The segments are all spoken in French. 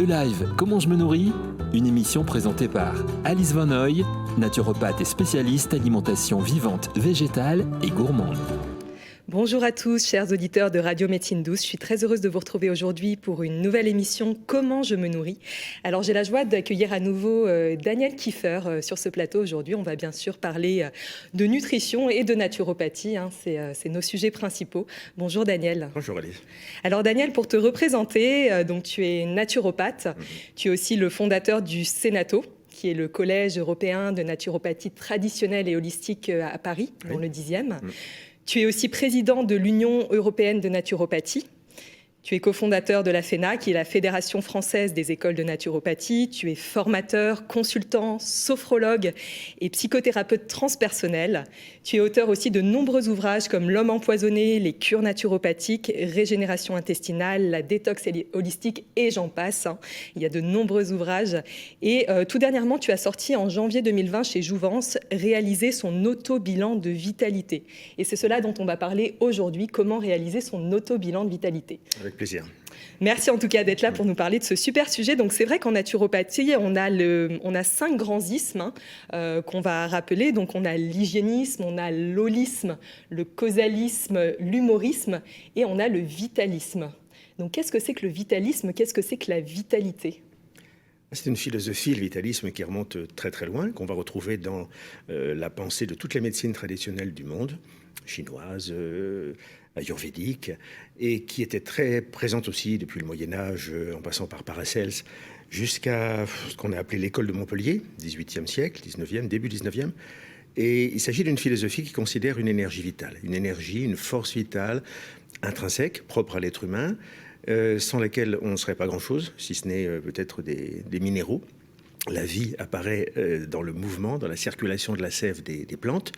E-Live, comment je me nourris ? Une émission présentée par Alice Van Hoy, naturopathe et spécialiste alimentation vivante, végétale et gourmande. Bonjour à tous, chers auditeurs de Radio Médecine Douce. Je suis très heureuse de vous retrouver aujourd'hui pour une nouvelle émission « Comment je me nourris ». Alors, j'ai la joie d'accueillir à nouveau Daniel Kieffer sur ce plateau aujourd'hui. On va bien sûr parler de nutrition et de naturopathie. C'est nos sujets principaux. Bonjour Daniel. Bonjour Alice. Alors Daniel, pour te représenter, donc tu es naturopathe. Tu es aussi le fondateur du CENATO, qui est le Collège européen de naturopathie traditionnelle et holistique à Paris, dans le 10e. Tu es aussi président de l'Union européenne de naturopathie. Tu es cofondateur de la FENA, qui est la Fédération française des écoles de naturopathie. Tu es formateur, consultant, sophrologue et psychothérapeute transpersonnel. Tu es auteur aussi de nombreux ouvrages comme L'homme empoisonné, les cures naturopathiques, régénération intestinale, la détox holistique et j'en passe. Il y a de nombreux ouvrages. Et tout dernièrement, tu as sorti en janvier 2020 chez Jouvence, réaliser son auto-bilan de vitalité. Et c'est cela dont on va parler aujourd'hui, comment réaliser son auto-bilan de vitalité. Avec plaisir. Merci en tout cas d'être là pour nous parler de ce super sujet. Donc c'est vrai qu'en naturopathie, on a 5 grands ismes qu'on va rappeler. Donc on a l'hygiénisme, on a l'holisme, le causalisme, l'humorisme et on a le vitalisme. Donc qu'est-ce que c'est que le vitalisme ? Qu'est-ce que c'est que la vitalité ? C'est une philosophie, le vitalisme, qui remonte très très loin, qu'on va retrouver dans la pensée de toutes les médecines traditionnelles du monde, chinoises, ayurvédique, et qui était très présente aussi depuis le Moyen-Âge, en passant par Paracels, jusqu'à ce qu'on a appelé l'école de Montpellier, 18e siècle, 19e, début 19e. Et il s'agit d'une philosophie qui considère une énergie vitale, une énergie, une force vitale intrinsèque, propre à l'être humain, sans laquelle on ne serait pas grand-chose, si ce n'est peut-être des minéraux. La vie apparaît dans le mouvement, dans la circulation de la sève des plantes.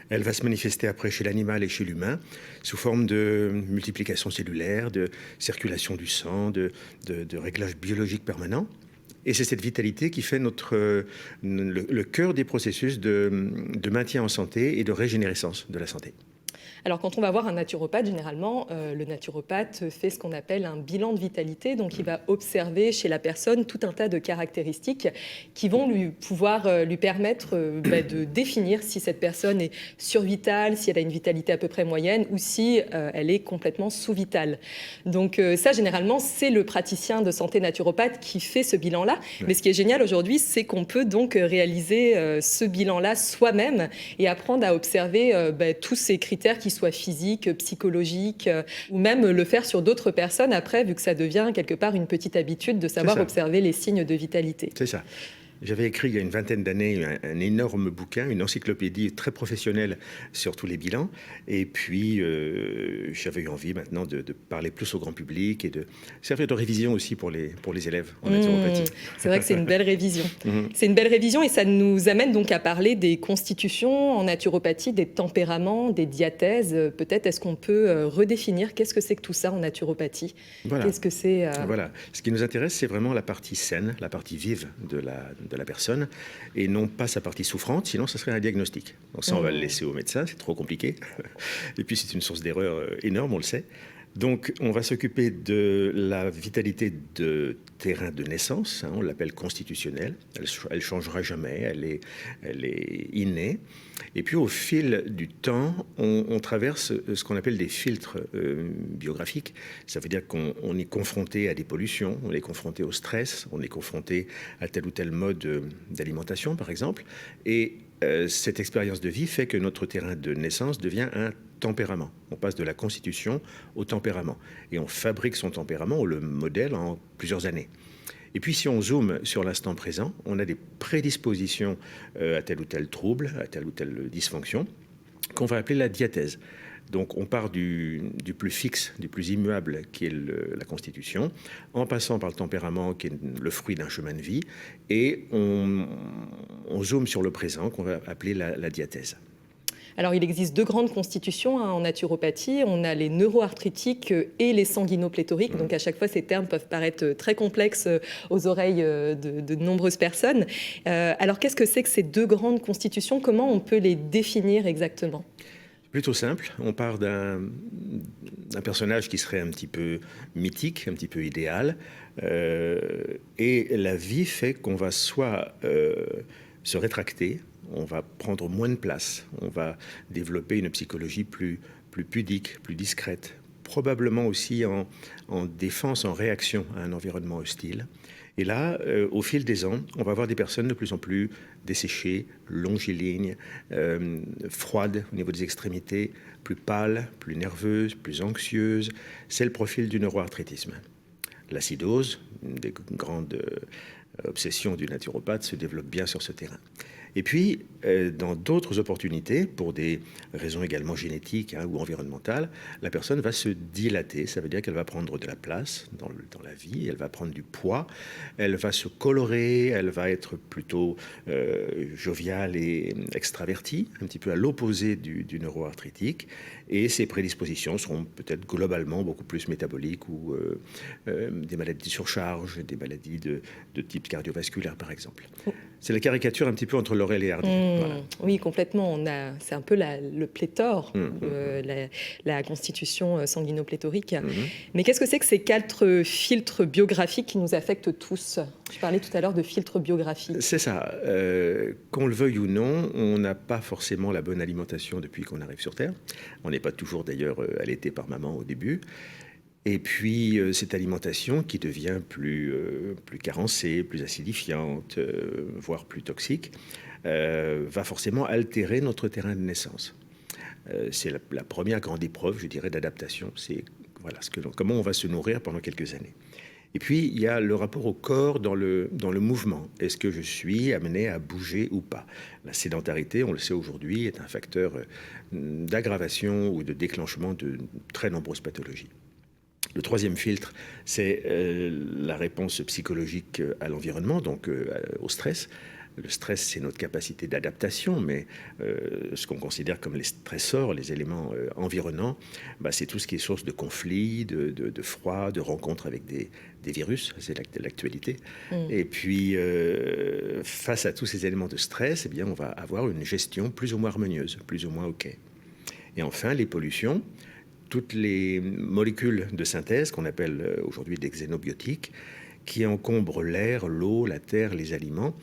Elle va se manifester après chez l'animal et chez l'humain sous forme de multiplication cellulaire, de circulation du sang, de réglage biologique permanent. Et c'est cette vitalité qui fait le cœur des processus de maintien en santé et de régénérescence de la santé. Alors quand on va voir un naturopathe, généralement, le naturopathe fait ce qu'on appelle un bilan de vitalité. Donc il va observer chez la personne tout un tas de caractéristiques qui vont pouvoir lui permettre de définir si cette personne est survitale, si elle a une vitalité à peu près moyenne ou si elle est complètement sous-vitale. Donc ça, généralement, c'est le praticien de santé naturopathe qui fait ce bilan-là. Oui. Mais ce qui est génial aujourd'hui, c'est qu'on peut donc réaliser ce bilan-là soi-même et apprendre à observer tous ces critères qui soient physiques, psychologiques, ou même le faire sur d'autres personnes après, vu que ça devient quelque part une petite habitude de savoir observer les signes de vitalité. C'est ça. J'avais écrit il y a une vingtaine d'années un énorme bouquin, une encyclopédie très professionnelle sur tous les bilans. Et puis, j'avais eu envie maintenant de parler plus au grand public et de servir de révision aussi pour les élèves en naturopathie. C'est vrai que c'est une belle révision. C'est une belle révision et ça nous amène donc à parler des constitutions en naturopathie, des tempéraments, des diathèses. Peut-être est-ce qu'on peut redéfinir qu'est-ce que c'est que tout ça en naturopathie ? Voilà. Qu'est-ce que c'est Voilà. Ce qui nous intéresse, c'est vraiment la partie saine, la partie vive de la personne et non pas sa partie souffrante, sinon ça serait un diagnostic. Donc ça, on va le laisser au médecin, c'est trop compliqué. Et puis c'est une source d'erreur énorme, on le sait. Donc on va s'occuper de la vitalité de terrain de naissance, on l'appelle constitutionnelle, elle changera jamais, elle est innée. Et puis au fil du temps, on traverse ce qu'on appelle des filtres biographiques. Ça veut dire qu'on est confronté à des pollutions, on est confronté au stress, on est confronté à tel ou tel mode d'alimentation par exemple. Et cette expérience de vie fait que notre terrain de naissance devient un tempérament. On passe de la constitution au tempérament. Et on fabrique son tempérament, on le modèle en plusieurs années. Et puis si on zoome sur l'instant présent, on a des prédispositions à tel ou tel trouble, à telle ou telle dysfonction, qu'on va appeler la diathèse. Donc on part du plus fixe, du plus immuable, qui est la constitution, en passant par le tempérament, qui est le fruit d'un chemin de vie, et on zoome sur le présent, qu'on va appeler la diathèse. Alors, il existe 2 grandes constitutions en naturopathie. On a les neuroarthritiques et les sanguinopléthoriques. Donc, à chaque fois, ces termes peuvent paraître très complexes aux oreilles de nombreuses personnes. Alors, qu'est-ce que c'est que ces 2 grandes constitutions ? Comment on peut les définir exactement ? Plutôt simple. On part d'un personnage qui serait un petit peu mythique, un petit peu idéal. Et la vie fait qu'on va soit se rétracter, on va prendre moins de place, on va développer une psychologie plus pudique, plus discrète, probablement aussi en défense, en réaction à un environnement hostile. Et là, au fil des ans, on va avoir des personnes de plus en plus desséchées, longilignes, froides au niveau des extrémités, plus pâles, plus nerveuses, plus anxieuses. C'est le profil du neuroarthritisme. L'acidose, une des grandes obsessions du naturopathe, se développe bien sur ce terrain. Et puis, dans d'autres opportunités, pour des raisons également génétiques ou environnementales, la personne va se dilater. Ça veut dire qu'elle va prendre de la place dans la vie, elle va prendre du poids, elle va se colorer, elle va être plutôt joviale et extravertie, un petit peu à l'opposé du neuroarthritique. Et ses prédispositions seront peut-être globalement beaucoup plus métaboliques ou des maladies de surcharge, des maladies de type cardiovasculaire, par exemple. C'est la caricature un petit peu entre Laurel et Hardy. Voilà. Oui, complètement. C'est un peu le pléthore, la constitution sanguinopléthorique. Mais qu'est-ce que c'est que ces 4 filtres biographiques qui nous affectent tous ? Je parlais tout à l'heure de filtres biographiques. C'est ça. Qu'on le veuille ou non, on n'a pas forcément la bonne alimentation depuis qu'on arrive sur Terre. On n'est pas toujours d'ailleurs allaité par maman au début. Et puis, cette alimentation qui devient plus carencée, plus acidifiante, voire plus toxique, va forcément altérer notre terrain de naissance. C'est la première grande épreuve, je dirais, d'adaptation. C'est comment on va se nourrir pendant quelques années. Et puis, il y a le rapport au corps dans le mouvement. Est-ce que je suis amené à bouger ou pas ? La sédentarité, on le sait aujourd'hui, est un facteur d'aggravation ou de déclenchement de très nombreuses pathologies. Le troisième filtre, c'est la réponse psychologique à l'environnement, donc au stress. Le stress, c'est notre capacité d'adaptation, mais ce qu'on considère comme les stressors, les éléments environnants, c'est tout ce qui est source de conflits, de froid, de rencontres avec des virus, c'est l'actualité. Et puis, face à tous ces éléments de stress, eh bien, on va avoir une gestion plus ou moins harmonieuse, plus ou moins OK. Et enfin, les pollutions. Toutes les molécules de synthèse qu'on appelle aujourd'hui des xénobiotiques, qui encombrent l'air, l'eau, la terre, les aliments,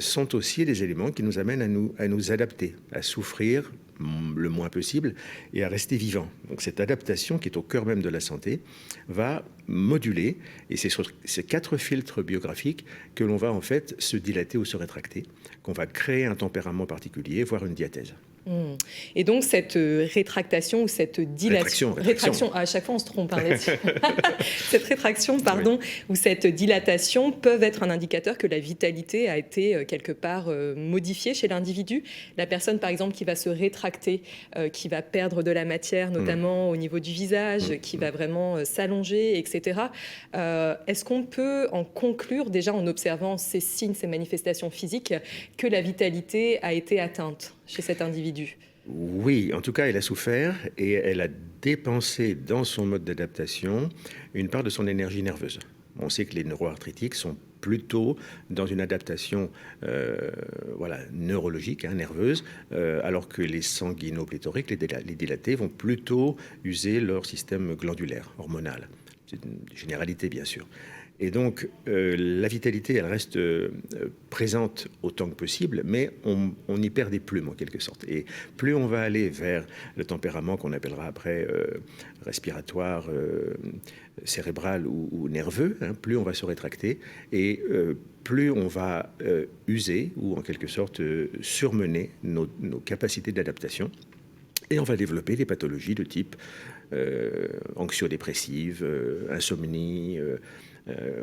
sont aussi des éléments qui nous amènent à nous adapter, à souffrir le moins possible et à rester vivant. Donc cette adaptation qui est au cœur même de la santé va moduler, et c'est sur ces 4 filtres biographiques que l'on va en fait se dilater ou se rétracter, qu'on va créer un tempérament particulier, voire une diathèse. Et donc cette rétractation ou cette dilatation, rétraction, à chaque fois on se trompe là-dessus. Cette rétraction, pardon, ou cette dilatation peuvent être un indicateur que la vitalité a été quelque part modifiée chez l'individu. La personne, par exemple, qui va se rétracter, qui va perdre de la matière, notamment au niveau du visage, qui va vraiment s'allonger, etc. Est-ce qu'on peut en conclure, déjà en observant ces signes, ces manifestations physiques, que la vitalité a été atteinte chez cet individu? Oui, en tout cas, elle a souffert et elle a dépensé dans son mode d'adaptation une part de son énergie nerveuse. On sait que les neuroarthritiques sont plutôt dans une adaptation neurologique, nerveuse, alors que les sanguinopléthoriques, les dilatés, vont plutôt user leur système glandulaire, hormonal. C'est une généralité, bien sûr. Et donc, la vitalité, elle reste présente autant que possible, mais on y perd des plumes, en quelque sorte. Et plus on va aller vers le tempérament qu'on appellera après respiratoire, cérébral ou nerveux, plus on va se rétracter, et plus on va user, ou en quelque sorte surmener nos capacités d'adaptation. Et on va développer des pathologies de type anxio-dépressive, insomnie,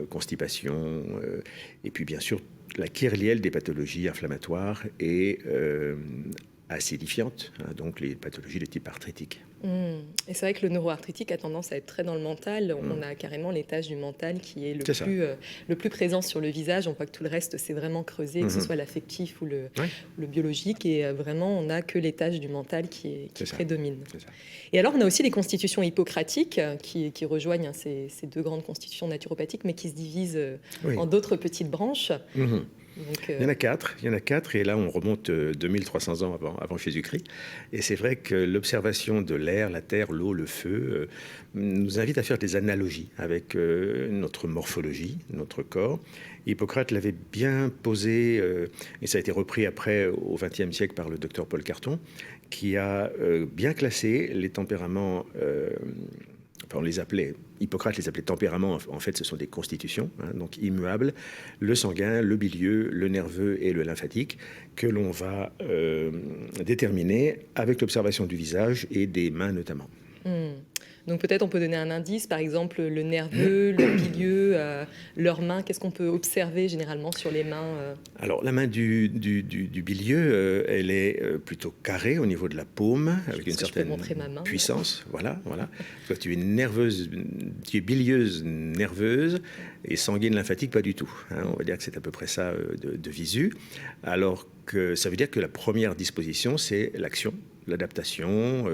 constipation, et puis bien sûr la kyrielle des pathologies inflammatoires et acidifiantes, donc les pathologies de type arthritique. Et c'est vrai que le neuroarthritique a tendance à être très dans le mental. On a carrément l'étage du mental qui est le plus présent sur le visage. On voit que tout le reste c'est vraiment creusé, que ce soit l'affectif ou le biologique. Et vraiment, on n'a que l'étage du mental qui prédomine. Et alors, on a aussi les constitutions hippocratiques qui rejoignent ces 2 grandes constitutions naturopathiques, mais qui se divisent en d'autres petites branches. Donc, Il y en a quatre, et là on remonte 2300 ans avant Jésus-Christ. Et c'est vrai que l'observation de l'air, la terre, l'eau, le feu nous invite à faire des analogies avec notre morphologie, notre corps. Hippocrate l'avait bien posé, et ça a été repris après au XXe siècle par le docteur Paul Carton, qui a bien classé les tempéraments. Enfin, Hippocrate les appelait tempéraments. En fait, ce sont des constitutions, donc immuables, le sanguin, le bilieux, le nerveux et le lymphatique, que l'on va déterminer avec l'observation du visage et des mains notamment. Donc peut-être on peut donner un indice, par exemple le nerveux, le bilieux, leurs mains. Qu'est-ce qu'on peut observer généralement sur les mains Alors la main du bilieux, elle est plutôt carrée au niveau de la paume, avec une certaine puissance. Voilà. Toi, tu es nerveuse, tu es bilieuse, nerveuse, et sanguine, lymphatique, pas du tout. On va dire que c'est à peu près ça de visu. Alors que ça veut dire que la première disposition, c'est l'action, l'adaptation,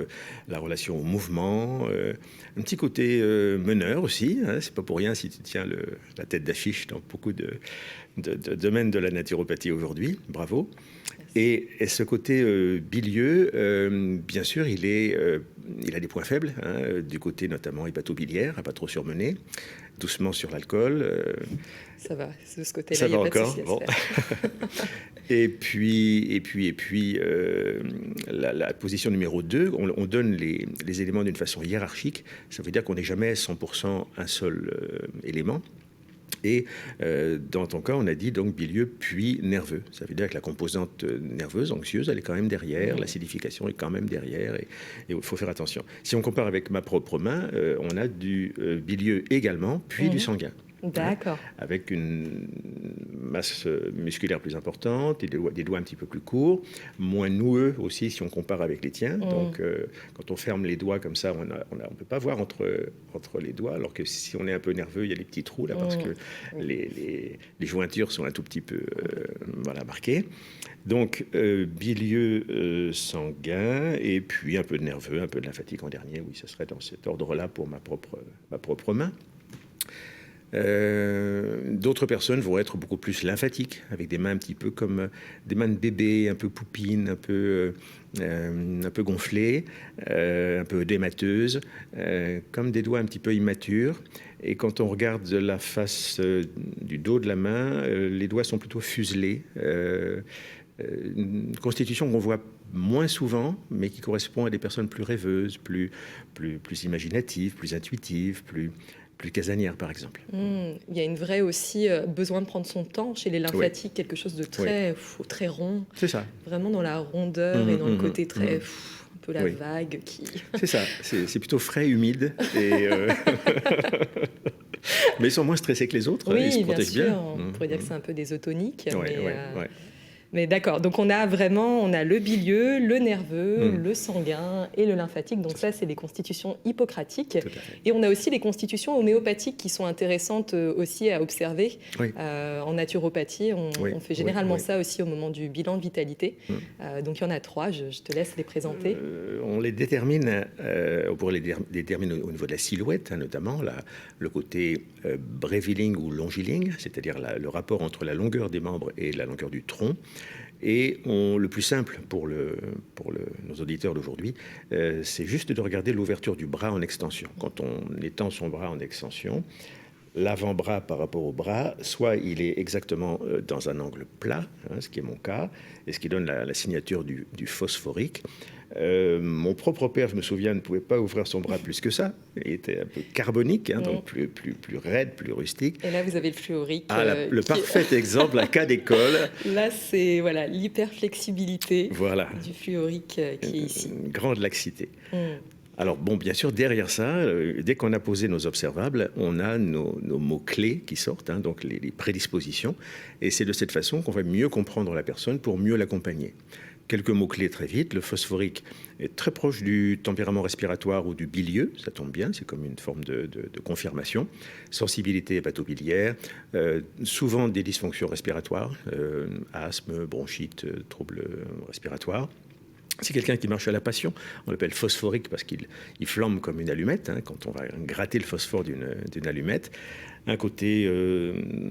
la relation au mouvement, un petit côté meneur aussi. C'est pas pour rien si tu tiens la tête d'affiche dans beaucoup de domaines de la naturopathie aujourd'hui. Bravo. Et ce côté bilieux, bien sûr, il a des points faibles, du côté notamment hépatobiliaire, à pas trop surmener, doucement sur l'alcool. Ça va, de ce côté-là, ça il n'y a va pas encore. de souci à se faire. Et puis la position numéro 2, on donne les éléments d'une façon hiérarchique. Ça veut dire qu'on n'est jamais 100% un seul élément. Et dans ton cas, on a dit donc bilieux puis nerveux. Ça veut dire que la composante nerveuse, anxieuse, elle est quand même derrière, l'acidification est quand même derrière, et il faut faire attention. Si on compare avec ma propre main, on a du bilieux également, puis du sanguin. D'accord. Avec une masse musculaire plus importante, des doigts un petit peu plus courts, moins noueux aussi si on compare avec les tiens. Donc quand on ferme les doigts comme ça, on peut pas voir entre les doigts, alors que si on est un peu nerveux, il y a des petits trous là parce que les jointures sont un tout petit peu marquées. Donc bilieux, sanguin, et puis un peu de nerveux, un peu de lymphatique en dernier. Oui, ce serait dans cet ordre-là pour ma propre main. D'autres personnes vont être beaucoup plus lymphatiques, avec des mains un petit peu comme des mains de bébé, un peu poupines, un peu gonflées, un peu édémateuses, comme des doigts un petit peu immatures. Et quand on regarde la face du dos de la main, les doigts sont plutôt fuselés. Une constitution qu'on voit moins souvent, mais qui correspond à des personnes plus rêveuses, plus imaginatives, plus intuitives, plus casanière, par exemple. Il y a une vraie aussi besoin de prendre son temps chez les lymphatiques, quelque chose de très rond. C'est ça. Vraiment dans la rondeur et dans le côté très un peu la vague qui. C'est ça. C'est plutôt frais, humide et. Mais ils sont moins stressés que les autres. Oui, ils se protègent bien. On pourrait dire que c'est un peu des otoniques. Ouais. Mais d'accord, donc on a le bilieux, le nerveux, le sanguin et le lymphatique. Donc ça, c'est les constitutions hippocratiques. Et on a aussi les constitutions homéopathiques qui sont intéressantes aussi à observer. En naturopathie, on fait généralement ça aussi au moment du bilan de vitalité. Donc il y en a 3, je te laisse les présenter. On les détermine, on pourrait les déterminer au niveau de la silhouette, notamment le côté bréviling ou longiligne, c'est-à-dire le rapport entre la longueur des membres et la longueur du tronc. Et le plus simple pour nos auditeurs d'aujourd'hui, c'est juste de regarder l'ouverture du bras en extension. Quand on étend son bras en extension, l'avant-bras par rapport au bras, soit il est exactement dans un angle plat, ce qui est mon cas, et ce qui donne la signature du phosphorique. Mon propre père, je me souviens, ne pouvait pas ouvrir son bras plus que ça. Il était un peu carbonique, donc plus raide, plus rustique. Et là, vous avez le fluorique. Le parfait exemple, un cas d'école. Là, c'est l'hyperflexibilité du fluorique qui est ici. Une grande laxité. Alors bon, bien sûr, derrière ça, dès qu'on a posé nos observables, on a nos mots-clés qui sortent, donc les prédispositions. Et c'est de cette façon qu'on va mieux comprendre la personne pour mieux l'accompagner. Quelques mots-clés très vite. Le phosphorique est très proche du tempérament respiratoire ou du bilieux. Ça tombe bien, c'est comme une forme de confirmation. Sensibilité hépatobiliaire, souvent des dysfonctions respiratoires, asthme, bronchite, troubles respiratoires. C'est quelqu'un qui marche à la passion. On l'appelle phosphorique parce qu'il flambe comme une allumette, quand on va gratter le phosphore d'une allumette. Un côté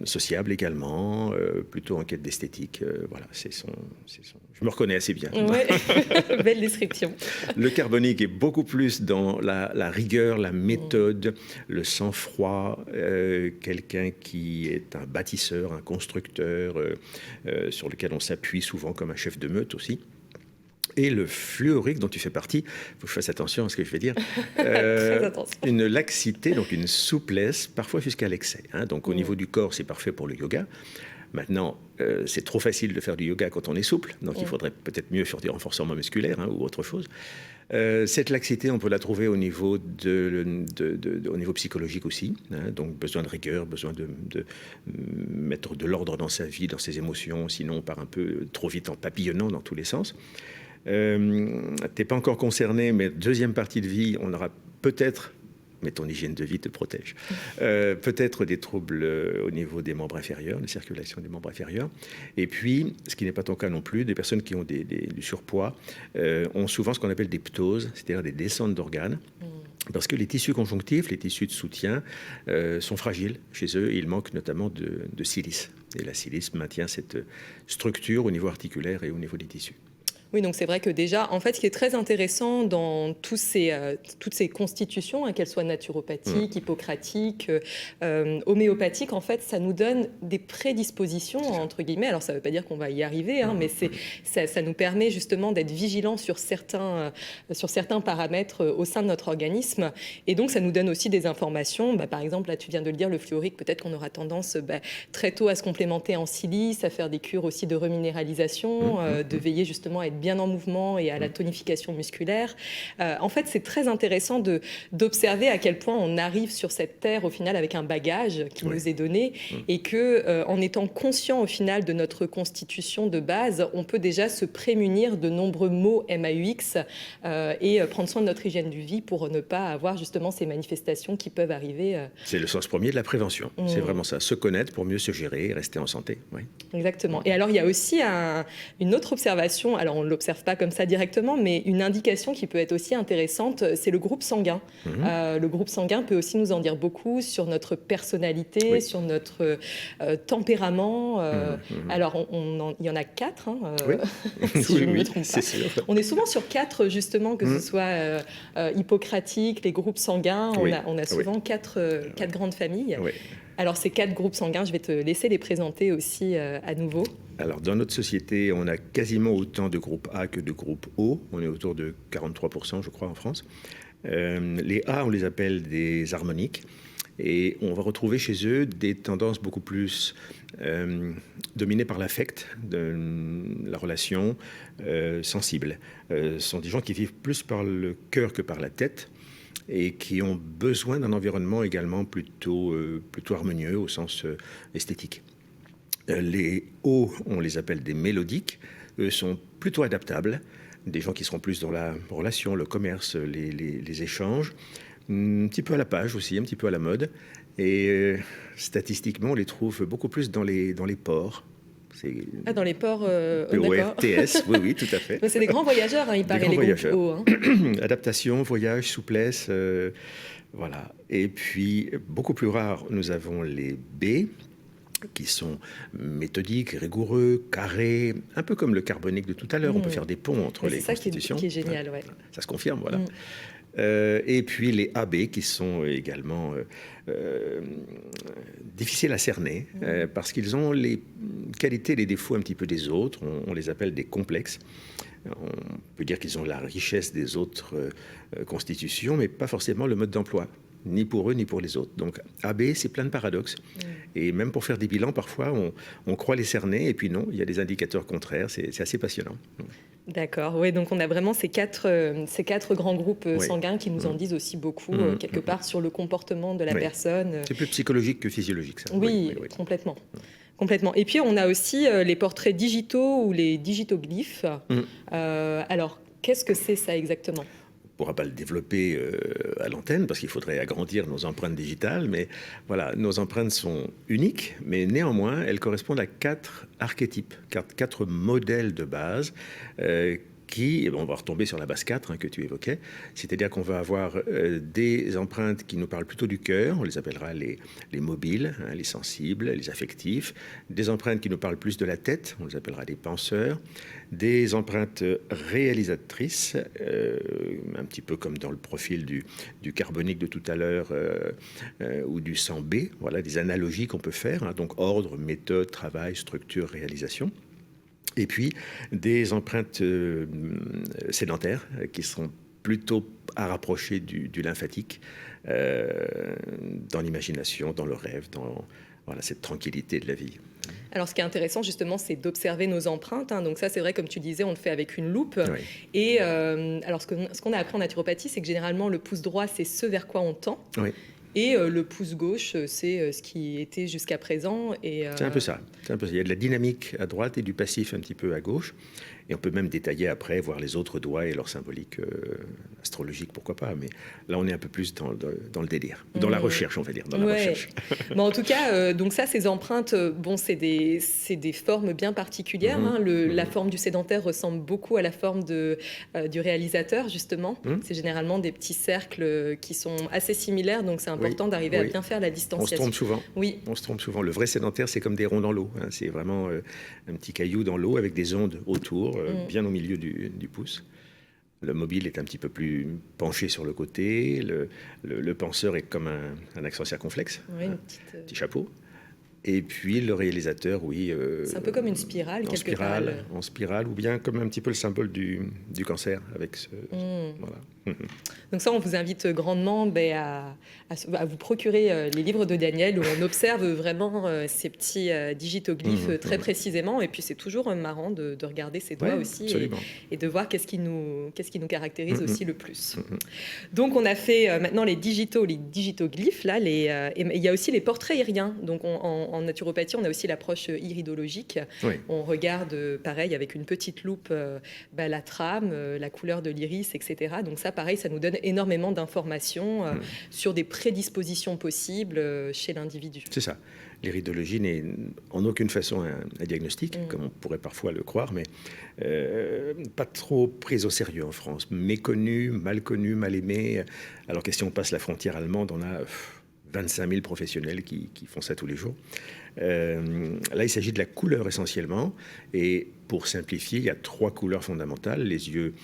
sociable également, plutôt en quête d'esthétique. Voilà, c'est son... Je me reconnais assez bien. Ouais. Belle description. Le carbonique est beaucoup plus dans la rigueur, la méthode, le sang-froid. Quelqu'un qui est un bâtisseur, un constructeur, sur lequel on s'appuie souvent comme un chef de meute aussi. Et le fluorique dont tu fais partie, il faut que je fasse attention à ce que je vais dire, Très attention. Une laxité, donc une souplesse, parfois jusqu'à l'excès. Donc au niveau du corps, c'est parfait pour le yoga. Maintenant, c'est trop facile de faire du yoga quand on est souple, donc il faudrait peut-être mieux faire du renforcement musculaire ou autre chose. Cette laxité, on peut la trouver au niveau, au niveau psychologique aussi, donc besoin de rigueur, besoin de mettre de l'ordre dans sa vie, dans ses émotions, sinon on part un peu trop vite en papillonnant dans tous les sens. T'es pas encore concerné, mais deuxième partie de vie, on aura peut-être, mais ton hygiène de vie te protège, peut-être des troubles au niveau des membres inférieurs, de circulation des membres inférieurs. Et puis, ce qui n'est pas ton cas non plus, des personnes qui ont du surpoids ont souvent ce qu'on appelle des ptoses, c'est-à-dire des descentes d'organes. Parce que les tissus conjonctifs, les tissus de soutien sont fragiles chez eux et il manque notamment de silice. Et la silice maintient cette structure au niveau articulaire et au niveau des tissus. Oui, donc c'est vrai que déjà, en fait, ce qui est très intéressant dans toutes ces constitutions, qu'elles soient naturopathiques, hippocratiques, homéopathiques, en fait, ça nous donne des prédispositions, entre guillemets. Alors, ça ne veut pas dire qu'on va y arriver, mais ça nous permet justement d'être vigilants sur certains paramètres au sein de notre organisme. Et donc, ça nous donne aussi des informations. Par exemple, là, tu viens de le dire, le fluorique, peut-être qu'on aura tendance très tôt à se complémenter en silice, à faire des cures aussi de reminéralisation, de veiller justement à être bien en mouvement et à la tonification musculaire. En fait, c'est très intéressant d'observer à quel point on arrive sur cette terre au final avec un bagage qui nous est donné et que, en étant conscient au final de notre constitution de base, on peut déjà se prémunir de nombreux maux MAUX et prendre soin de notre hygiène de vie pour ne pas avoir justement ces manifestations qui peuvent arriver. C'est le sens premier de la prévention. C'est vraiment ça, se connaître pour mieux se gérer et rester en santé. Oui. Exactement. Et alors, il y a aussi une autre observation. Alors, on ne l'observe pas comme ça directement, mais une indication qui peut être aussi intéressante, c'est le groupe sanguin. Le groupe sanguin peut aussi nous en dire beaucoup sur notre personnalité, sur notre tempérament. Alors, il y en a 4, si je ne me trompe pas. Sûr. On est souvent sur 4, justement, que ce soit hippocratique, les groupes sanguins. On a souvent 4 grandes familles. Alors, ces 4 groupes sanguins, je vais te laisser les présenter aussi à nouveau. Alors, dans notre société, on a quasiment autant de groupes A que de groupes O. On est autour de 43%, je crois, en France. Les A, on les appelle des harmoniques. Et on va retrouver chez eux des tendances beaucoup plus dominées par l'affect, la relation sensible. Ce sont des gens qui vivent plus par le cœur que par la tête et qui ont besoin d'un environnement également plutôt harmonieux au sens esthétique. Les hauts, on les appelle des mélodiques. Eux sont plutôt adaptables, des gens qui seront plus dans la relation, le commerce, les échanges, un petit peu à la page aussi, un petit peu à la mode. Et statistiquement, on les trouve beaucoup plus dans les ports. Dans les ports PORTS, oui, tout à fait. C'est des grands voyageurs, il paraît, les groupes hauts. Adaptation, voyage, souplesse, voilà. Et puis, beaucoup plus rare, nous avons les B, qui sont méthodiques, rigoureux, carrés, un peu comme le carbonique de tout à l'heure. On peut faire des ponts entre les constitutions. C'est ça qui est génial, Ça se confirme, voilà. Et puis les AB qui sont également difficiles à cerner parce qu'ils ont les qualités et les défauts un petit peu des autres. On les appelle des complexes. On peut dire qu'ils ont la richesse des autres constitutions, mais pas forcément le mode d'emploi, ni pour eux ni pour les autres. Donc AB, c'est plein de paradoxes. Et même pour faire des bilans, parfois, on croit les cerner, et puis non, il y a des indicateurs contraires. C'est assez passionnant. D'accord, oui, donc on a vraiment ces quatre grands groupes sanguins qui nous en disent aussi beaucoup, quelque part, sur le comportement de la personne. C'est plus psychologique que physiologique, ça. Oui, complètement. Complètement. Et puis, on a aussi les portraits digitaux ou les digitoglyphes. Alors, qu'est-ce que c'est ça exactement ? On ne pourra pas le développer à l'antenne parce qu'il faudrait agrandir nos empreintes digitales, mais voilà, nos empreintes sont uniques, mais néanmoins, elles correspondent à 4 archétypes, 4 modèles de base qui, on va retomber sur la base 4 que tu évoquais, c'est-à-dire qu'on va avoir des empreintes qui nous parlent plutôt du cœur, on les appellera les mobiles, les sensibles, les affectifs, des empreintes qui nous parlent plus de la tête, on les appellera les penseurs, des empreintes réalisatrices, un petit peu comme dans le profil du carbonique de tout à l'heure ou du 100B, voilà des analogies qu'on peut faire, donc ordre, méthode, travail, structure, réalisation. Et puis des empreintes sédentaires qui seront plutôt à rapprocher du lymphatique dans l'imagination, dans le rêve, dans cette tranquillité de la vie. Alors, ce qui est intéressant, justement, c'est d'observer nos empreintes. Donc ça, c'est vrai, comme tu disais, on le fait avec une loupe. Oui. Et alors, ce qu'on a appris en naturopathie, c'est que généralement, le pouce droit, c'est ce vers quoi on tend. Oui. Et le pouce gauche, c'est ce qui était jusqu'à présent. C'est un peu ça. Il y a de la dynamique à droite et du passif un petit peu à gauche. Et on peut même détailler après, voir les autres doigts et leur symbolique astrologique, pourquoi pas. Mais là, on est un peu plus dans le délire. Dans la recherche, on va dire. Dans la recherche. Bon, en tout cas, donc ça, ces empreintes, c'est des formes bien particulières. La forme du sédentaire ressemble beaucoup à la forme du réalisateur, justement. C'est généralement des petits cercles qui sont assez similaires. Donc, c'est important d'arriver à bien faire la distanciation. On se trompe souvent. Oui. On se trompe souvent. Le vrai sédentaire, c'est comme des ronds dans l'eau. C'est vraiment un petit caillou dans l'eau avec des ondes autour, bien au milieu du pouce. Le mobile est un petit peu plus penché sur le côté. Le penseur est comme un accent circonflexe, petit chapeau. Et puis le réalisateur, c'est un peu comme une spirale, en spirale, ou bien comme un petit peu le symbole du cancer avec ce. Voilà. Donc ça, on vous invite grandement à vous procurer les livres de Daniel où on observe vraiment ces petits digitoglyphes très précisément. Et puis c'est toujours marrant de regarder ses doigts aussi et de voir qu'est-ce qui nous caractérise aussi le plus. Donc on a fait maintenant les digitoglyphes là, et il y a aussi les portraits iriens. Donc en naturopathie, on a aussi l'approche iridologique. On regarde pareil avec une petite loupe la trame, la couleur de l'iris, etc. Donc ça, pareil, ça nous donne énormément d'informations sur des prédispositions possibles chez l'individu. C'est ça. L'iridologie n'est en aucune façon un diagnostic, comme on pourrait parfois le croire, mais pas trop prise au sérieux en France. Méconnu, mal aimé. Alors que si on passe la frontière allemande, on a 25 000 professionnels qui font ça tous les jours. Là, il s'agit de la couleur essentiellement. Et pour simplifier, il y a 3 couleurs fondamentales. Les yeux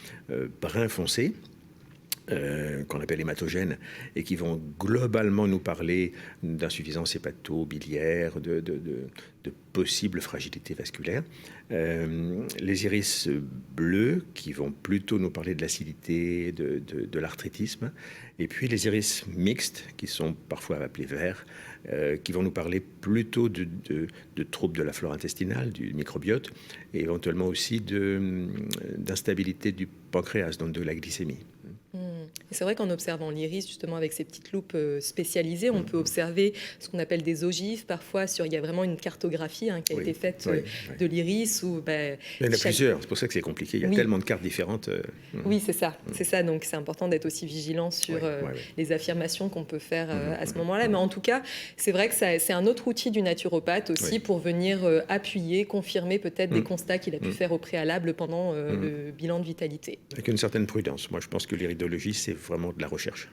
brun foncé, qu'on appelle hématogènes, et qui vont globalement nous parler d'insuffisance hépato-biliaire, de possible fragilité vasculaire. Les iris bleus, qui vont plutôt nous parler de l'acidité, de l'arthritisme. Et puis les iris mixtes, qui sont parfois appelés verts, qui vont nous parler plutôt de troubles de la flore intestinale, du microbiote, et éventuellement aussi d'instabilité du pancréas, donc de la glycémie. Et c'est vrai qu'en observant l'iris, justement avec ces petites loupes spécialisées, on peut observer ce qu'on appelle des ogives. Parfois, il y a vraiment une cartographie qui a été faite de l'iris. Il y en a plusieurs, c'est pour ça que c'est compliqué. Il y a tellement de cartes différentes. Oui, c'est ça. C'est ça. Donc, c'est important d'être aussi vigilant sur les affirmations qu'on peut faire à ce moment-là. Mais en tout cas, c'est vrai que c'est un autre outil du naturopathe aussi pour venir appuyer, confirmer peut-être des constats qu'il a pu faire au préalable pendant le bilan de vitalité. Avec une certaine prudence. Moi, je pense que l'iridologie, c'est vraiment de la recherche.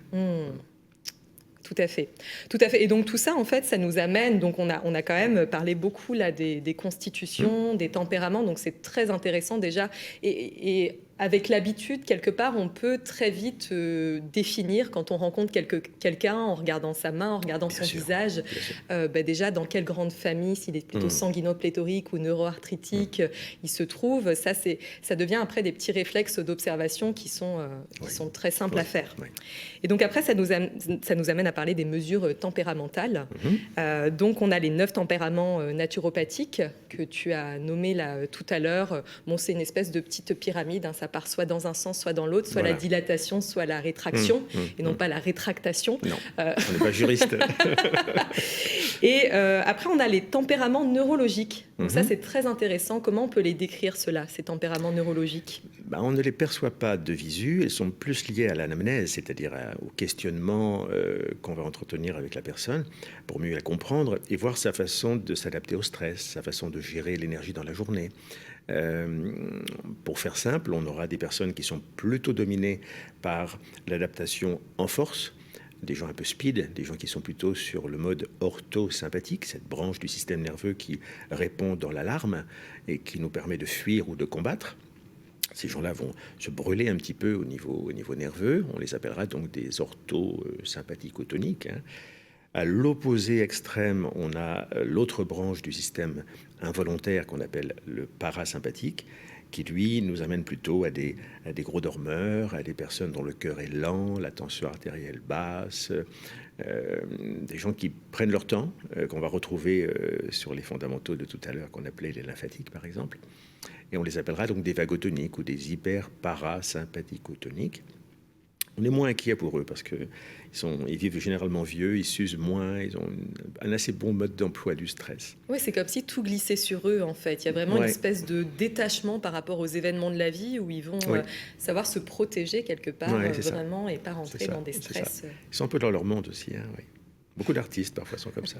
Tout à fait. Et donc tout ça, en fait, ça nous amène. Donc on a quand même parlé beaucoup là des constitutions, des tempéraments. Donc c'est très intéressant déjà. Et avec l'habitude, quelque part, on peut très vite définir, quand on rencontre quelqu'un, en regardant sa main, en regardant son visage, déjà dans quelle grande famille, s'il est plutôt sanguinopléthorique ou neuroarthritique, il se trouve. Ça devient après des petits réflexes d'observation qui sont très simples à faire. Et donc après, ça nous amène à parler des mesures tempéramentales. Donc on a les 9 tempéraments naturopathiques que tu as nommés là tout à l'heure. Bon, c'est une espèce de petite pyramide, ça part soit dans un sens, soit dans l'autre, soit la dilatation, soit la rétraction, et non pas la rétractation. Non, on n'est pas juriste. Et après, on a les tempéraments neurologiques. Donc ça, Mhm. c'est très intéressant. Comment on peut les décrire, ceux-là, ces tempéraments neurologiques? On ne les perçoit pas de visu, ils sont plus liés à l'anamnèse, c'est-à-dire au questionnement qu'on va entretenir avec la personne pour mieux la comprendre et voir sa façon de s'adapter au stress, sa façon de gérer l'énergie dans la journée. Pour faire simple, on aura des personnes qui sont plutôt dominées par l'adaptation en force, des gens un peu speed, des gens qui sont plutôt sur le mode orthosympathique, cette branche du système nerveux qui répond dans l'alarme et qui nous permet de fuir ou de combattre. Ces gens-là vont se brûler un petit peu au niveau nerveux. On les appellera donc des orthosympathico-toniques. À l'opposé extrême, on a l'autre branche du système involontaire qu'on appelle le parasympathique, qui lui nous amène plutôt à des gros dormeurs, à des personnes dont le cœur est lent, la tension artérielle basse, des gens qui prennent leur temps, qu'on va retrouver sur les fondamentaux de tout à l'heure qu'on appelait les lymphatiques par exemple. Et on les appellera donc des vagotoniques ou des hyperparasympathico-toniques. On est moins inquiet pour eux parce qu'ils vivent généralement vieux, ils s'usent moins, ils ont un assez bon mode d'emploi du stress. Oui, c'est comme si tout glissait sur eux, en fait. Il y a vraiment une espèce de détachement par rapport aux événements de la vie où ils vont savoir se protéger quelque part vraiment et pas rentrer dans des stress. Ils sont un peu dans leur monde aussi. Oui. Beaucoup d'artistes parfois sont comme ça.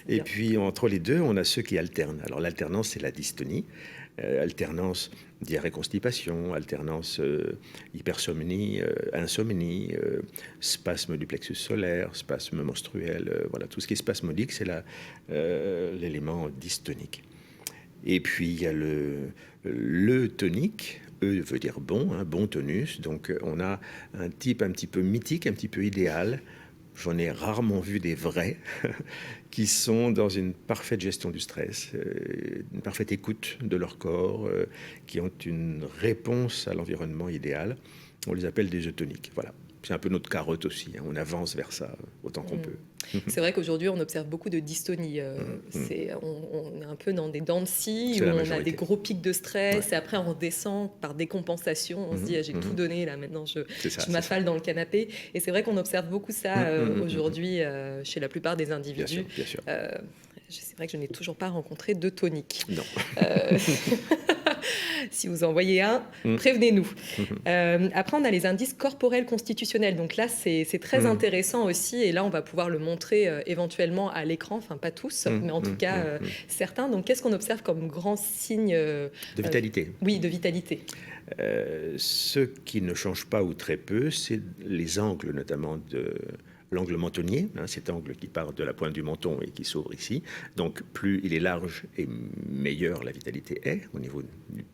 Et puis entre les deux, on a ceux qui alternent. Alors l'alternance, c'est la dystonie. Alternance diarrhée-constipation, alternance hypersomnie, insomnie, spasme du plexus solaire, spasme menstruel, voilà, tout ce qui est spasmodique, c'est l'élément dystonique. Et puis il y a le tonique, E veut dire bon, bon tonus, donc on a un type un petit peu mythique, un petit peu idéal. J'en ai rarement vu des vrais qui sont dans une parfaite gestion du stress, une parfaite écoute de leur corps, qui ont une réponse à l'environnement idéal. On les appelle des eutoniques. Voilà. C'est un peu notre carotte aussi. On avance vers ça autant qu'on peut. C'est vrai qu'aujourd'hui, on observe beaucoup de dystonie. On est un peu dans des dents de scie où on a des gros pics de stress et après on redescend par décompensation. On se dit, j'ai tout donné, là, maintenant je m'affale dans le canapé. Et c'est vrai qu'on observe beaucoup ça aujourd'hui chez la plupart des individus. Bien sûr. C'est vrai que je n'ai toujours pas rencontré de tonique. Non. Si vous en voyez un, prévenez-nous. Après, on a les indices corporels constitutionnels. Donc là, c'est très intéressant aussi. Et là, on va pouvoir le montrer éventuellement à l'écran. Enfin, pas tous, mais en tout cas, certains. Donc, qu'est-ce qu'on observe comme grand signe de vitalité? Oui, de vitalité. Ce qui ne change pas ou très peu, c'est les angles, notamment de l'angle mentonnier, cet angle qui part de la pointe du menton et qui s'ouvre ici. Donc, plus il est large et meilleure la vitalité est au niveau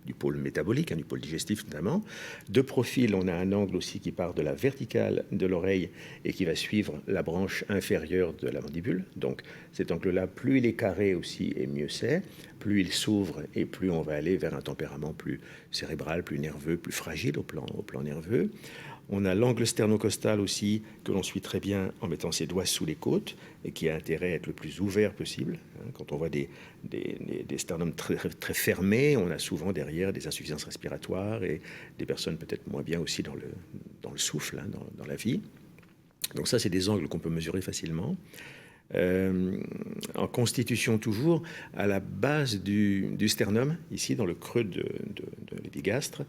du pôle métabolique, du pôle digestif notamment. De profil, on a un angle aussi qui part de la verticale de l'oreille et qui va suivre la branche inférieure de la mandibule. Donc, cet angle-là, plus il est carré aussi et mieux c'est. Plus il s'ouvre et plus on va aller vers un tempérament plus cérébral, plus nerveux, plus fragile au plan nerveux. On a l'angle sternocostal aussi, que l'on suit très bien en mettant ses doigts sous les côtes et qui a intérêt à être le plus ouvert possible. Quand on voit des sternums très, très fermés, on a souvent derrière des insuffisances respiratoires et des personnes peut-être moins bien aussi dans le souffle, dans la vie. Donc ça, c'est des angles qu'on peut mesurer facilement. En constitution toujours, à la base du sternum, ici dans le creux de l'épigastre,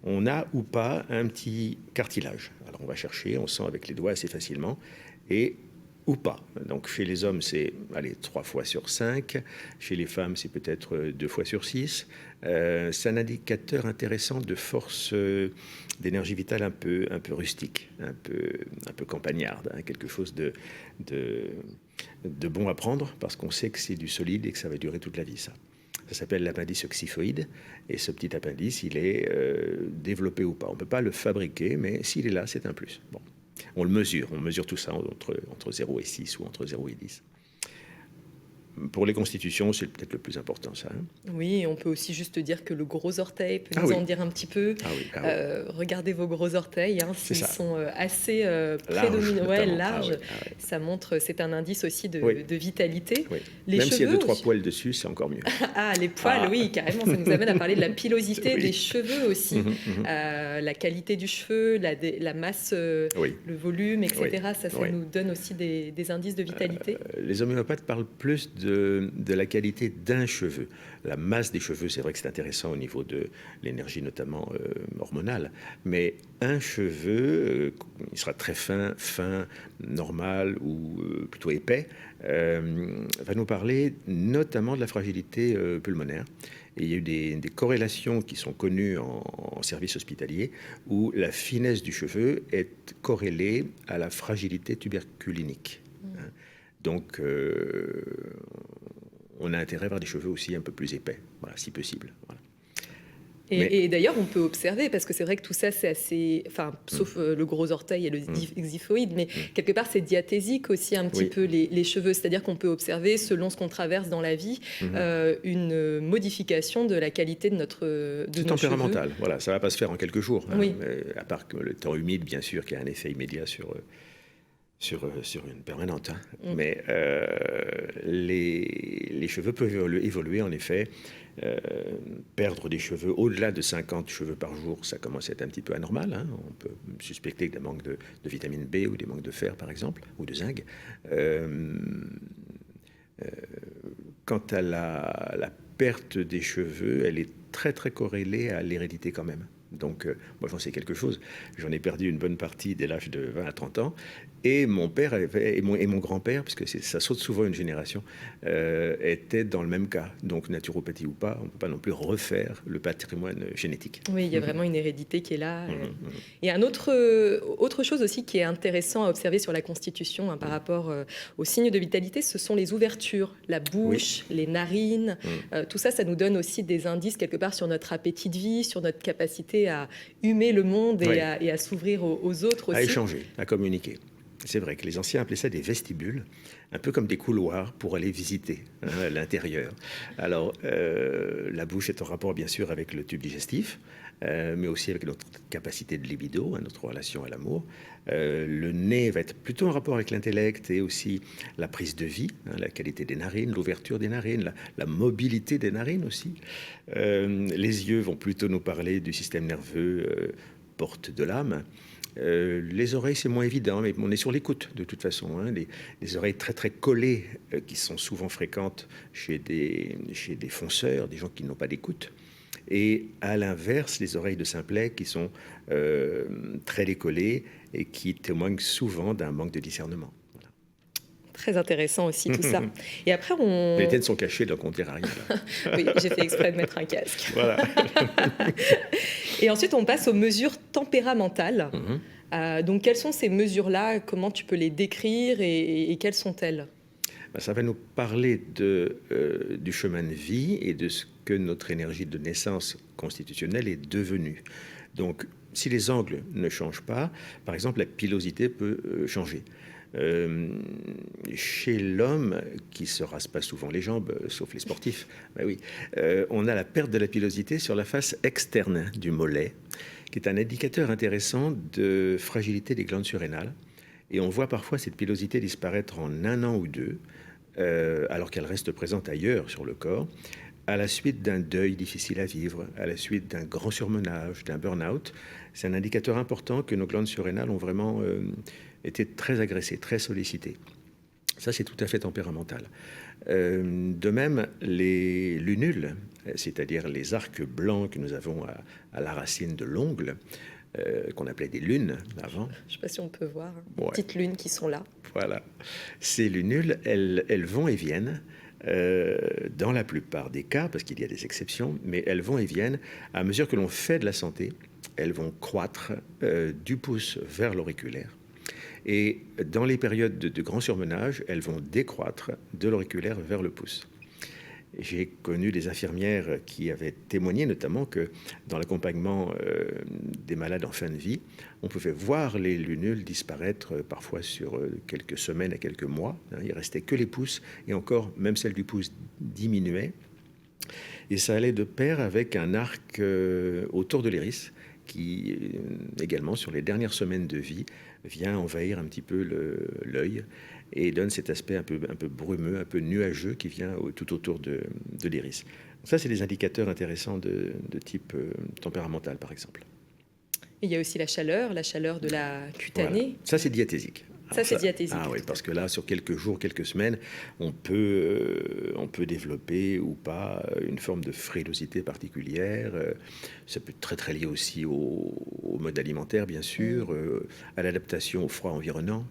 on a ou pas un petit cartilage. Alors on va chercher, on sent avec les doigts assez facilement, et ou pas. Donc chez les hommes, c'est 3 fois sur 5. Chez les femmes, c'est peut-être 2 fois sur 6. C'est un indicateur intéressant de force d'énergie vitale un peu rustique, un peu campagnarde, quelque chose de bon à prendre parce qu'on sait que c'est du solide et que ça va durer toute la vie, ça. Ça s'appelle l'appendice oxyphoïde et ce petit appendice, il est développé ou pas. On ne peut pas le fabriquer, mais s'il est là, c'est un plus. Bon. On mesure tout ça entre 0 et 6 ou entre 0 et 10. pour les constitutions, c'est peut-être le plus important, ça. Oui, on peut aussi juste dire que le gros orteil peut nous en dire un petit peu. Regardez vos gros orteils, s'ils sont assez prédominants, larges, ça montre, c'est un indice aussi de vitalité. Les Même s'il y a 2-3 poils dessus, c'est encore mieux. Les poils, oui, carrément, ça nous amène à parler de la pilosité des cheveux aussi, la qualité du cheveu, la masse, le volume, etc. Ça nous donne aussi des indices de vitalité. Les homéopathes parlent plus de la qualité d'un cheveu. La masse des cheveux, c'est vrai que c'est intéressant au niveau de l'énergie, notamment hormonale. Mais un cheveu, il sera très fin, normal ou plutôt épais, va nous parler notamment de la fragilité pulmonaire. Et il y a eu des corrélations qui sont connues en service hospitalier où la finesse du cheveu est corrélée à la fragilité tuberculinique. Donc, on a intérêt à avoir des cheveux aussi un peu plus épais, si possible. Voilà. Et d'ailleurs, on peut observer, parce que c'est vrai que tout ça, c'est assez... sauf le gros orteil et le xiphoïde, mais quelque part, c'est diathésique aussi un petit peu les cheveux. C'est-à-dire qu'on peut observer, selon ce qu'on traverse dans la vie, une modification de la qualité de c'est tempéramental, voilà. Ça ne va pas se faire en quelques jours. À part que le temps humide, bien sûr, qui a un effet immédiat sur une permanente. Mais les cheveux peuvent évoluer, en effet. Perdre des cheveux au-delà de 50 cheveux par jour, ça commence à être un petit peu anormal. On peut suspecter d'un manque de vitamine B ou des manques de fer, par exemple, ou de zinc. Quant à la perte des cheveux, elle est très, très corrélée à l'hérédité quand même. Donc, moi, j'en sais quelque chose. J'en ai perdu une bonne partie dès l'âge de 20 à 30 ans. Et mon père et mon grand-père, puisque ça saute souvent une génération, étaient dans le même cas. Donc, naturopathie ou pas, on ne peut pas non plus refaire le patrimoine génétique. Oui, il y a vraiment une hérédité qui est là. Et autre chose aussi qui est intéressant à observer sur la constitution par rapport aux signes de vitalité, ce sont les ouvertures, la bouche, les narines. Tout ça, ça nous donne aussi des indices quelque part sur notre appétit de vie, sur notre capacité à humer le monde et à s'ouvrir aux autres aussi. À échanger, à communiquer. C'est vrai que les anciens appelaient ça des vestibules, un peu comme des couloirs pour aller visiter l'intérieur. Alors, la bouche est en rapport bien sûr avec le tube digestif, mais aussi avec notre capacité de libido, notre relation à l'amour. Le nez va être plutôt en rapport avec l'intellect et aussi la prise de vie, la qualité des narines, l'ouverture des narines, la mobilité des narines aussi. Les yeux vont plutôt nous parler du système nerveux, porte de l'âme. Les oreilles, c'est moins évident, mais on est sur l'écoute de toute façon. Les oreilles très très collées, qui sont souvent fréquentes chez des fonceurs, des gens qui n'ont pas d'écoute. Et à l'inverse, les oreilles de simplet qui sont très décollées et qui témoignent souvent d'un manque de discernement. Voilà. Très intéressant aussi tout ça. Et après, les têtes sont cachées, donc on ne dira rien. Oui, j'ai fait exprès de mettre un casque. Voilà. Et ensuite, on passe aux mesures tempéramentales. Donc, quelles sont ces mesures-là? Comment tu peux les décrire et quelles sont-elles? Ça va nous parler du chemin de vie et de ce que notre énergie de naissance constitutionnelle est devenue. Donc, si les angles ne changent pas, par exemple, la pilosité peut changer. Chez l'homme, qui se rase pas souvent les jambes, sauf les sportifs, on a la perte de la pilosité sur la face externe du mollet, qui est un indicateur intéressant de fragilité des glandes surrénales. Et on voit parfois cette pilosité disparaître en 1 an ou 2, alors qu'elle reste présente ailleurs sur le corps, à la suite d'un deuil difficile à vivre, à la suite d'un grand surmenage, d'un burn-out. C'est un indicateur important que nos glandes surrénales ont vraiment été très agressées, très sollicitées. Ça, c'est tout à fait tempéramental. De même, les lunules, c'est-à-dire les arcs blancs que nous avons à la racine de l'ongle, qu'on appelait des lunes avant. Je ne sais pas si on peut voir, petites lunes qui sont là. Voilà. Ces lunules, elles vont et viennent dans la plupart des cas, parce qu'il y a des exceptions, mais elles vont et viennent à mesure que l'on fait de la santé. Elles vont croître du pouce vers l'auriculaire. Et dans les périodes de grand surmenage, elles vont décroître de l'auriculaire vers le pouce. J'ai connu des infirmières qui avaient témoigné notamment que dans l'accompagnement des malades en fin de vie, on pouvait voir les lunules disparaître parfois sur quelques semaines à quelques mois. Il restait que les pouces, et encore, même celle du pouce diminuait. Et ça allait de pair avec un arc autour de l'iris qui, également, sur les dernières semaines de vie, vient envahir un petit peu l'œil et donne cet aspect un peu brumeux, un peu nuageux qui vient tout autour de l'iris. Ça, c'est des indicateurs intéressants de type tempéramental, par exemple. Et il y a aussi la chaleur de la cutanée. Voilà. Ça, c'est diathésique. Ça, c'est diathésique. Ah oui, parce que là, sur quelques jours, quelques semaines, on peut développer ou pas une forme de frilosité particulière. Ça peut être très, très lié aussi au mode alimentaire, bien sûr, à l'adaptation au froid environnant.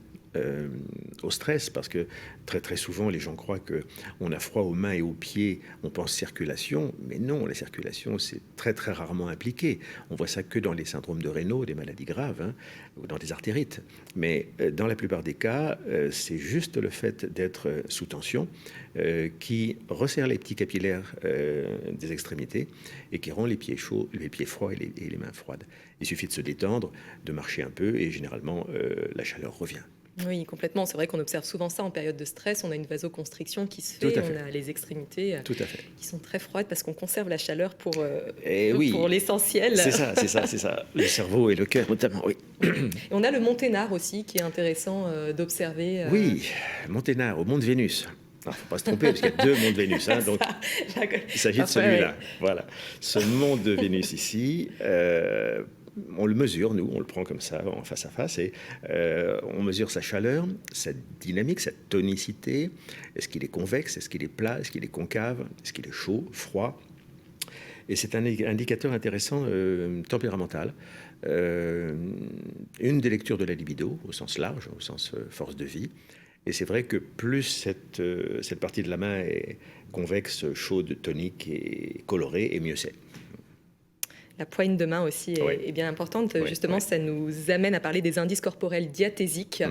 Au stress, parce que très très souvent les gens croient qu'on a froid aux mains et aux pieds, on pense circulation, mais non, la circulation c'est très très rarement impliqué. On voit ça que dans les syndromes de Raynaud, des maladies graves, ou dans des artérites. Mais dans la plupart des cas, c'est juste le fait d'être sous tension qui resserre les petits capillaires des extrémités et qui rend les pieds chauds, les pieds froids et les mains froides. Il suffit de se détendre, de marcher un peu et généralement la chaleur revient. Oui, complètement. C'est vrai qu'on observe souvent ça en période de stress. On a une vasoconstriction qui se fait. On a les extrémités qui sont très froides parce qu'on conserve la chaleur pour l'essentiel. C'est ça. Le cerveau et le cœur notamment, oui. Et on a le mont Ténard aussi qui est intéressant d'observer. Oui, mont Ténard, au mont de Vénus. Il ne faut pas se tromper parce qu'il y a deux monts de Vénus. Donc, il s'agit de celui-là. Ouais. Voilà. Ce mont de Vénus ici... on le mesure, nous, on le prend comme ça, en face à face, et on mesure sa chaleur, sa dynamique, sa tonicité. Est-ce qu'il est convexe? Est-ce qu'il est plat? Est-ce qu'il est concave? Est-ce qu'il est chaud, froid? Et c'est un indicateur intéressant tempéramental. Une des lectures de la libido, au sens large, au sens force de vie. Et c'est vrai que plus cette partie de la main est convexe, chaude, tonique et colorée, et mieux c'est. La poigne de main aussi est bien importante. Justement, ça nous amène à parler des indices corporels diathésiques,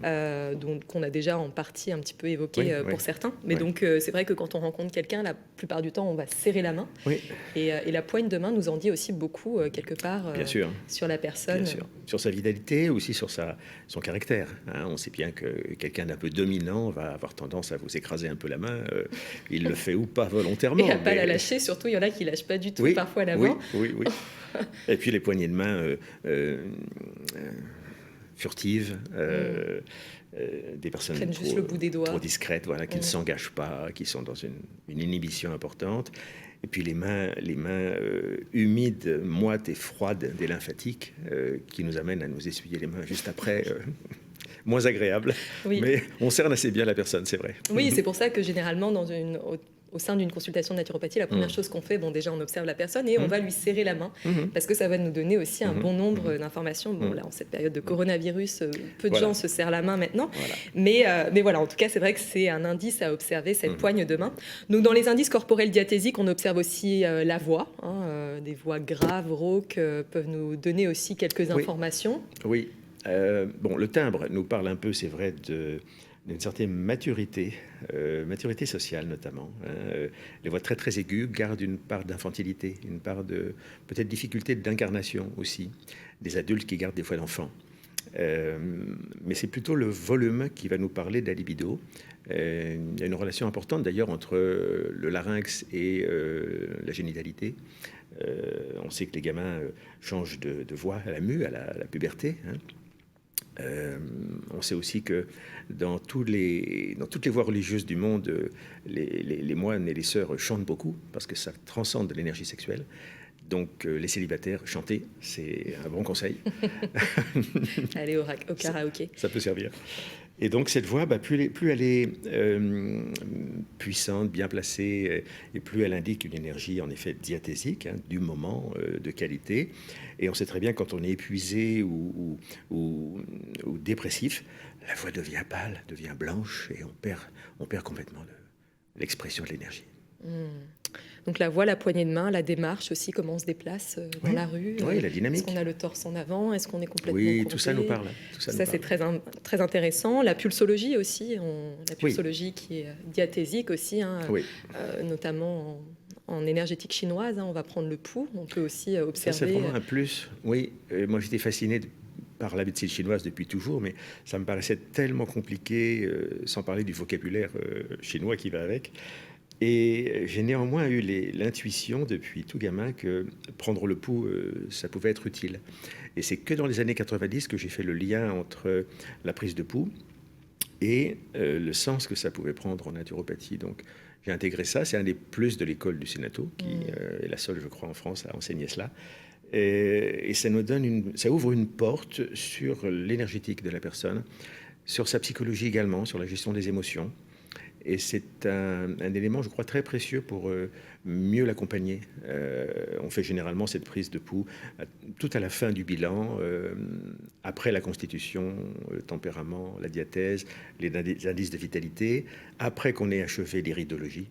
qu'on a déjà en partie un petit peu évoqué pour certains. Mais donc, c'est vrai que quand on rencontre quelqu'un, la plupart du temps, on va serrer la main. Et la poigne de main nous en dit aussi beaucoup, quelque part, sur la personne. Bien sûr. Sur sa vitalité, aussi sur son caractère. On sait bien que quelqu'un d'un peu dominant va avoir tendance à vous écraser un peu la main. Il le fait ou pas volontairement. Et à pas la lâcher, surtout, il y en a qui ne lâchent pas du tout parfois la main. Oui. Et puis les poignées de main furtives, des personnes trop discrètes, qui ne s'engagent pas, qui sont dans une inhibition importante. Et puis les mains humides, moites et froides des lymphatiques qui nous amènent à nous essuyer les mains juste après. Moins agréable, mais on cerne assez bien la personne, c'est vrai. Oui, c'est pour ça que généralement au sein d'une consultation de naturopathie, la première chose qu'on fait, déjà on observe la personne et on va lui serrer la main parce que ça va nous donner aussi un bon nombre d'informations. Bon, là, en cette période de coronavirus, peu de gens se serrent la main maintenant. Mais voilà, en tout cas, c'est vrai que c'est un indice à observer, cette poigne de main. Donc, dans les indices corporels diathésiques, on observe aussi la voix. Des voix graves, rauques, peuvent nous donner aussi quelques informations. Oui. Le timbre nous parle un peu, c'est vrai, d'une certaine maturité sociale notamment. Les voix très très aiguës gardent une part d'infantilité, une part de peut-être difficulté d'incarnation aussi, des adultes qui gardent des fois d'enfants. Mais c'est plutôt le volume qui va nous parler de la libido. Il y a une relation importante d'ailleurs entre le larynx et la génitalité. On sait que les gamins changent de voix à la mue, à la puberté. On sait aussi que dans toutes les voies religieuses du monde, les moines et les sœurs chantent beaucoup parce que ça transcende l'énergie sexuelle. Donc les célibataires, chanter, c'est un bon conseil. Aller au karaoké. Ça peut servir. Et donc cette voix, plus elle est puissante, bien placée, et plus elle indique une énergie en effet diathésique, du moment, de qualité. Et on sait très bien quand on est épuisé ou dépressif, la voix devient pâle, devient blanche, et on perd complètement l'expression de l'énergie. Donc la voix, la poignée de main, la démarche aussi, comment on se déplace dans la rue. Oui, la dynamique. Est-ce qu'on a le torse en avant? Est-ce qu'on est complètement Oui, courbé? tout ça nous parle. Ça, c'est très intéressant. La pulsologie aussi, la pulsologie qui est diathésique aussi, notamment en énergétique chinoise. On va prendre le pouls, on peut aussi observer. Ça, c'est vraiment un plus. Oui, moi j'étais fasciné par la médecine chinoise depuis toujours, mais ça me paraissait tellement compliqué, sans parler du vocabulaire chinois qui va avec. Et j'ai néanmoins eu l'intuition depuis tout gamin que prendre le pouls, ça pouvait être utile. Et c'est que dans les années 90 que j'ai fait le lien entre la prise de pouls et le sens que ça pouvait prendre en naturopathie. Donc j'ai intégré ça, c'est un des plus de l'école du Sénato, qui est la seule, je crois, en France à enseigner cela. Et ça nous donne ça ouvre une porte sur l'énergétique de la personne, sur sa psychologie également, sur la gestion des émotions. Et c'est un élément, je crois, très précieux pour mieux l'accompagner. On fait généralement cette prise de pouls tout à la fin du bilan, après la constitution, le tempérament, la diathèse, les indices de vitalité, après qu'on ait achevé l'iridologie.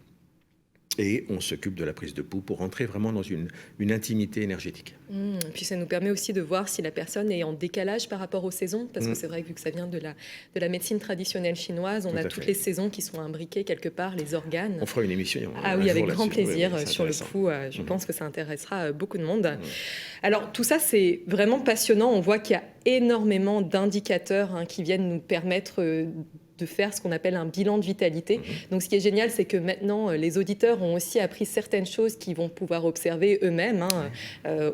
Et on s'occupe de la prise de pouls pour rentrer vraiment dans une intimité énergétique. Puis ça nous permet aussi de voir si la personne est en décalage par rapport aux saisons, parce que c'est vrai que vu que ça vient de la médecine traditionnelle chinoise, on a toutes les saisons qui sont imbriquées quelque part, les organes. On fera une émission. Ah oui, avec grand plaisir sur le coup. Je pense que ça intéressera beaucoup de monde. Alors tout ça, c'est vraiment passionnant. On voit qu'il y a énormément d'indicateurs qui viennent nous permettre de faire ce qu'on appelle un bilan de vitalité. Donc ce qui est génial, c'est que maintenant, les auditeurs ont aussi appris certaines choses qu'ils vont pouvoir observer eux-mêmes.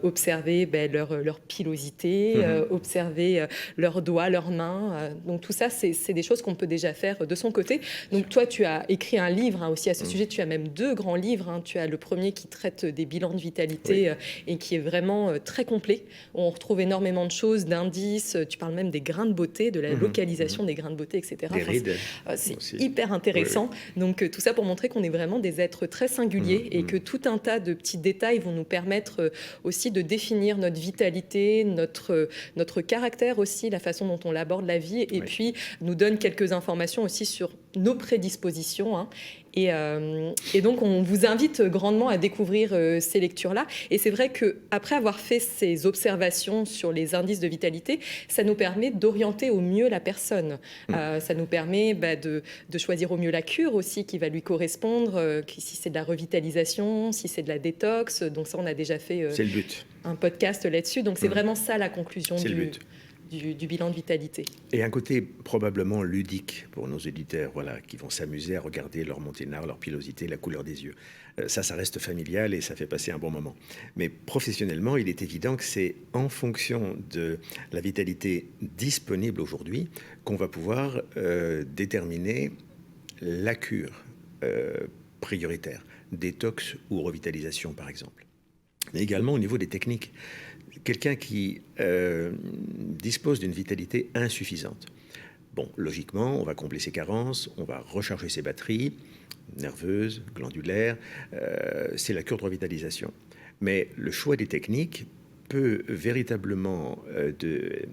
Observer leur pilosité, observer leurs doigts, leurs mains. Donc tout ça, c'est des choses qu'on peut déjà faire de son côté. Donc toi, tu as écrit un livre aussi à ce sujet. Tu as même 2 grands livres. Tu as le premier qui traite des bilans de vitalité et qui est vraiment très complet. On retrouve énormément de choses, d'indices. Tu parles même des grains de beauté, de la localisation des grains de beauté, etc. C'est hyper intéressant. Donc tout ça pour montrer qu'on est vraiment des êtres très singuliers et que tout un tas de petits détails vont nous permettre aussi de définir notre vitalité, notre caractère aussi, la façon dont on aborde la vie et puis nous donne quelques informations aussi sur nos prédispositions. Et donc, on vous invite grandement à découvrir ces lectures-là. Et c'est vrai qu'après avoir fait ces observations sur les indices de vitalité, ça nous permet d'orienter au mieux la personne. Ça nous permet de choisir au mieux la cure aussi qui va lui correspondre, si c'est de la revitalisation, si c'est de la détox. Donc ça, on a déjà fait c'est le but. Un podcast là-dessus. Donc c'est vraiment ça la conclusion du bilan de vitalité. Et un côté probablement ludique pour nos auditeurs, qui vont s'amuser à regarder leur monténard, leur pilosité, la couleur des yeux. Ça reste familial et ça fait passer un bon moment. Mais professionnellement, il est évident que c'est en fonction de la vitalité disponible aujourd'hui qu'on va pouvoir déterminer la cure prioritaire, détox ou revitalisation par exemple. Mais également au niveau des techniques. Quelqu'un qui dispose d'une vitalité insuffisante. Bon, logiquement, on va combler ses carences, on va recharger ses batteries nerveuses, glandulaires. C'est la cure de revitalisation. Mais le choix des techniques peut véritablement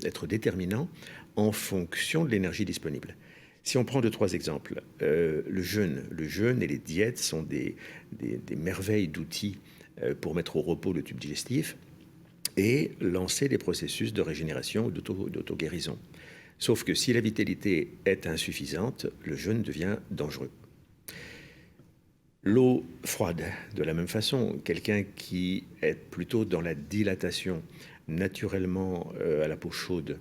être déterminant en fonction de l'énergie disponible. Si on prend 2-3 exemples, le jeûne et les diètes sont des merveilles d'outils pour mettre au repos le tube digestif et lancer des processus de régénération ou d'auto-guérison. Sauf que si la vitalité est insuffisante, le jeûne devient dangereux. L'eau froide, de la même façon, quelqu'un qui est plutôt dans la dilatation, naturellement à la peau chaude,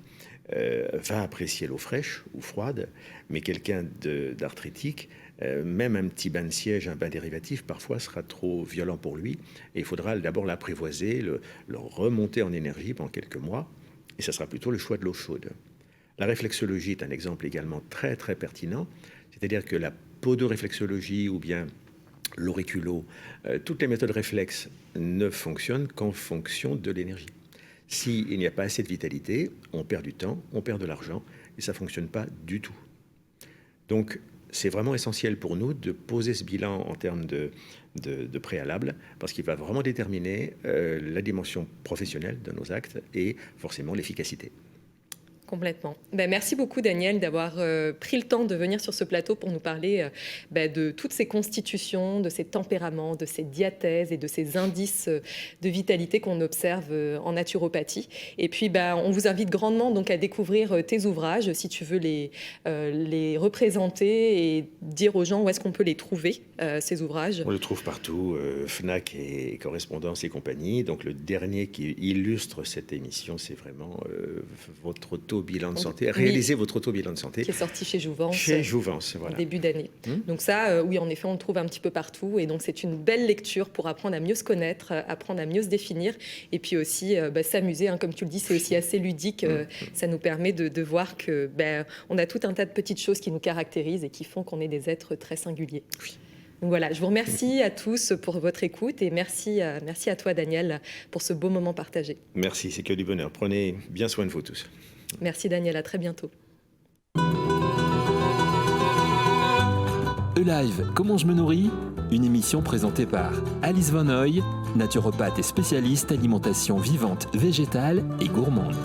va apprécier l'eau fraîche ou froide, mais quelqu'un d'arthritique, même un petit bain de siège, un bain dérivatif, parfois sera trop violent pour lui. Et il faudra d'abord l'apprivoiser, le remonter en énergie pendant quelques mois. Et ça sera plutôt le choix de l'eau chaude. La réflexologie est un exemple également très, très pertinent. C'est-à-dire que la podoréflexologie ou bien l'auriculo, toutes les méthodes réflexes ne fonctionnent qu'en fonction de l'énergie. S'il n'y a pas assez de vitalité, on perd du temps, on perd de l'argent et ça ne fonctionne pas du tout. Donc, c'est vraiment essentiel pour nous de poser ce bilan en termes de préalable parce qu'il va vraiment déterminer la dimension professionnelle de nos actes et forcément l'efficacité. Complètement. Merci beaucoup Daniel d'avoir pris le temps de venir sur ce plateau pour nous parler de toutes ces constitutions, de ces tempéraments, de ces diathèses et de ces indices de vitalité qu'on observe en naturopathie. Et puis on vous invite grandement donc à découvrir tes ouvrages si tu veux les représenter et dire aux gens où est-ce qu'on peut les trouver, ces ouvrages. On le trouve partout, Fnac et Correspondance et compagnie. Donc le dernier qui illustre cette émission, c'est vraiment votre auto-bilan de santé. Réalisez votre auto-bilan de santé. Qui est sorti chez Jouvence. Chez Jouvence, voilà. Début d'année. Donc ça, oui, en effet, on le trouve un petit peu partout. Et donc c'est une belle lecture pour apprendre à mieux se connaître, apprendre à mieux se définir. Et puis aussi s'amuser. Comme tu le dis, c'est aussi assez ludique. Ça nous permet de voir que on a tout un tas de petites choses qui nous caractérisent et qui font qu'on est des êtres très singuliers. Oui. Donc voilà, je vous remercie à tous pour votre écoute et merci à toi Daniel pour ce beau moment partagé. Merci, c'est que du bonheur. Prenez bien soin de vous tous. Merci Daniel, à très bientôt. E-Live, comment je me nourris ? Une émission présentée par Alice Van Hoy, naturopathe et spécialiste alimentation vivante, végétale et gourmande.